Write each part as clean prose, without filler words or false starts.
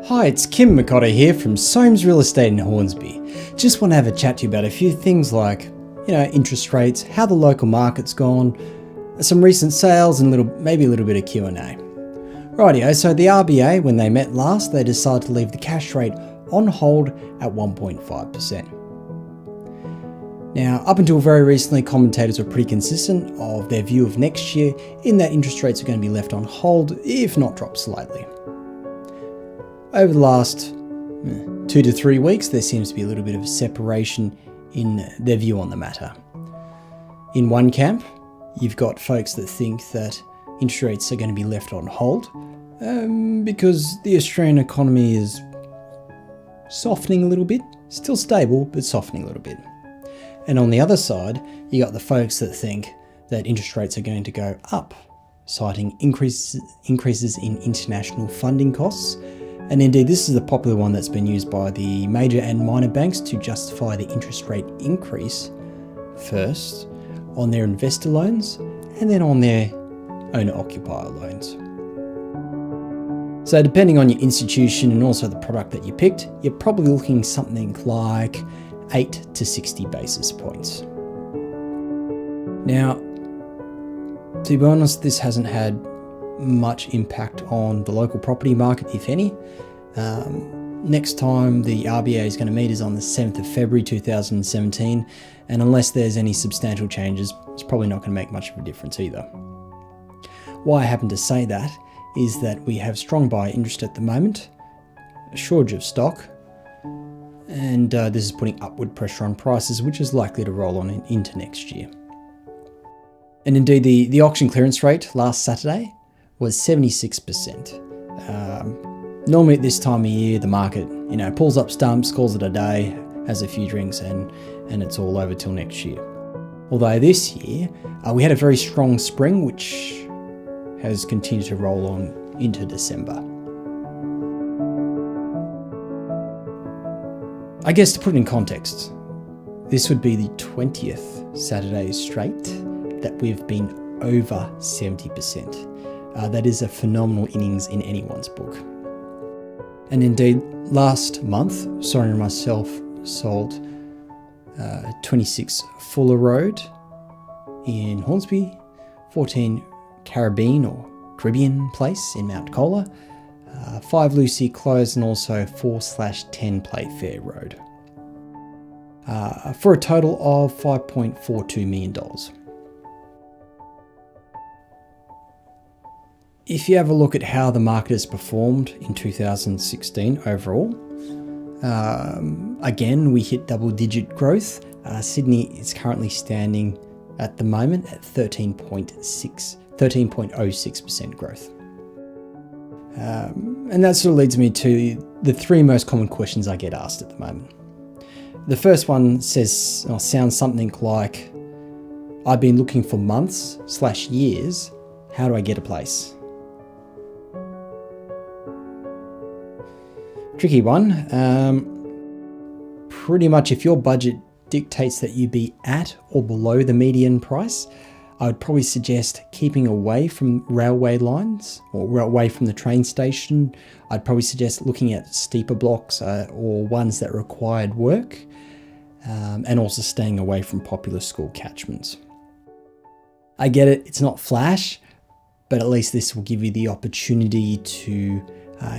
Hi, it's McCotter here from Soames Real Estate in Hornsby. Just want to have a chat to you about a few things like, interest rates, how the local market's gone, some recent sales and maybe a little bit of Q&A. Rightio, so the RBA, when they met last, they decided to leave the cash rate on hold at 1.5%. Now, up until very recently, commentators were pretty consistent of their view of next year in that interest rates are going to be left on hold, if not dropped slightly. Over the last 2 to 3 weeks, there seems to be a little bit of a separation in their view on the matter. In one camp, you've got folks that think that interest rates are going to be left on hold because the Australian economy is softening a little bit, still stable, but softening a little bit. And on the other side, you got the folks that think that interest rates are going to go up, citing increases in international funding costs. And indeed, this is a popular one that's been used by the major and minor banks to justify the interest rate increase first on their investor loans and then on their owner-occupier loans. So depending on your institution and also the product that you picked, you're probably looking something like 8 to 60 basis points. Now, to be honest, this hasn't had much impact on the local property market, if any. Next time the RBA is going to meet is on the 7th of February 2017, and unless there's any substantial changes, it's probably not going to make much of a difference either. Why I happen to say that is that we have strong buyer interest at the moment, a shortage of stock, and this is putting upward pressure on prices, which is likely to roll on into next year. And indeed, the auction clearance rate last Saturday was 76%. Normally at this time of year, the market, pulls up stumps, calls it a day, has a few drinks, and it's all over till next year. Although this year, we had a very strong spring, which has continued to roll on into December. I guess to put it in context, this would be the 20th Saturday straight that we've been over 70%. That is a phenomenal innings in anyone's book. And indeed, last month, Soren and myself sold 26 Fuller Road in Hornsby, 14 Caribbean Place in Mount Colah, 5 Lucy Close, and also 4/10 Playfair Road, for a total of $5.42 million. If you have a look at how the market has performed in 2016 overall, again, we hit double-digit growth. Sydney is currently standing at the moment at 13.06% growth. And that sort of leads me to the 3 most common questions I get asked at the moment. The first one sounds something like, I've been looking for months/years, how do I get a place? Tricky one. Pretty much if your budget dictates that you be at or below the median price, I would probably suggest keeping away from railway lines or away from the train station. I'd probably suggest looking at steeper blocks or ones that required work, and also staying away from popular school catchments. I get it, it's not flash, but at least this will give you the opportunity to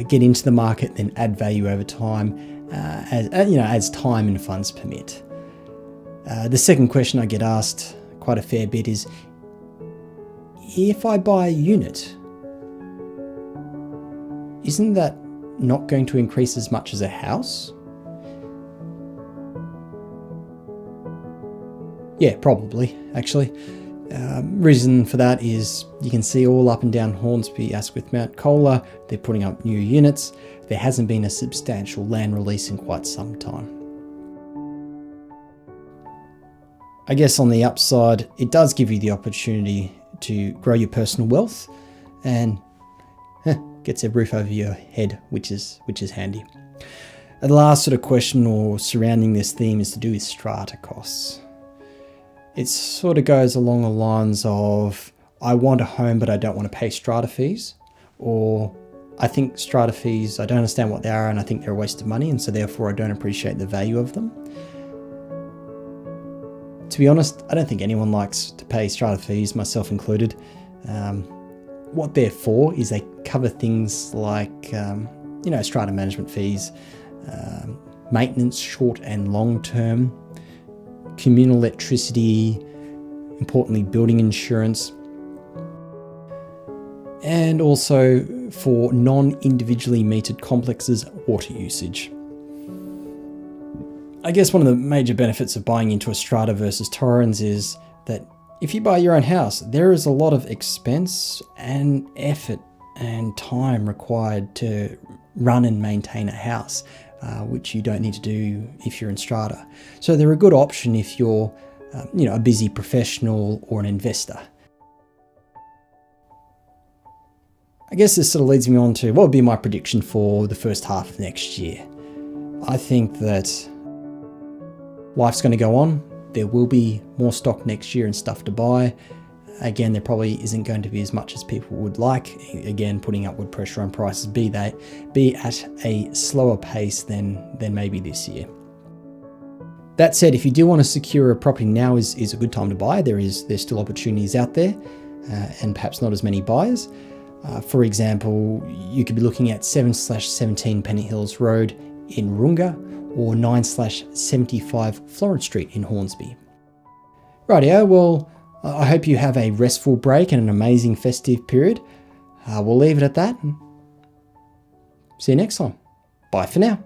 get into the market, then add value over time, as time and funds permit. The second question I get asked quite a fair bit is, if I buy a unit, isn't that not going to increase as much as a house? Yeah, probably, actually. Reason for that is you can see all up and down Hornsby, Asquith, Mount Colah, they're putting up new units. There hasn't been a substantial land release in quite some time. I guess on the upside, it does give you the opportunity to grow your personal wealth and gets a roof over your head, which is handy. The last sort of question or surrounding this theme is to do with strata costs. It sort of goes along the lines of, I want a home but I don't want to pay strata fees, or I think strata fees, I don't understand what they are, and I think they're a waste of money, and so therefore I don't appreciate the value of them. To be honest, I don't think anyone likes to pay strata fees, myself included. What they're for is they cover things like, strata management fees, maintenance, short and long term, communal electricity, importantly building insurance, and also for non-individually metered complexes, water usage. I guess one of the major benefits of buying into a strata versus torrens is that if you buy your own house, there is a lot of expense and effort and time required to run and maintain a house, which you don't need to do if you're in strata. So they're a good option if you're a busy professional or an investor. I guess this sort of leads me on to what would be my prediction for the first half of next year. I think that life's going to go on. There will be more stock next year and stuff to buy. Again, there probably isn't going to be as much as people would like. Again, putting upward pressure on prices, be at a slower pace than maybe this year. That said, if you do want to secure a property, now is a good time to buy. There's still opportunities out there, and perhaps not as many buyers. For example, you could be looking at 7/17 Pennant Hills Road in Runga, or 9/75 Florence Street in Hornsby. Rightio, well, I hope you have a restful break and an amazing festive period. We'll leave it at that. See you next time. Bye for now.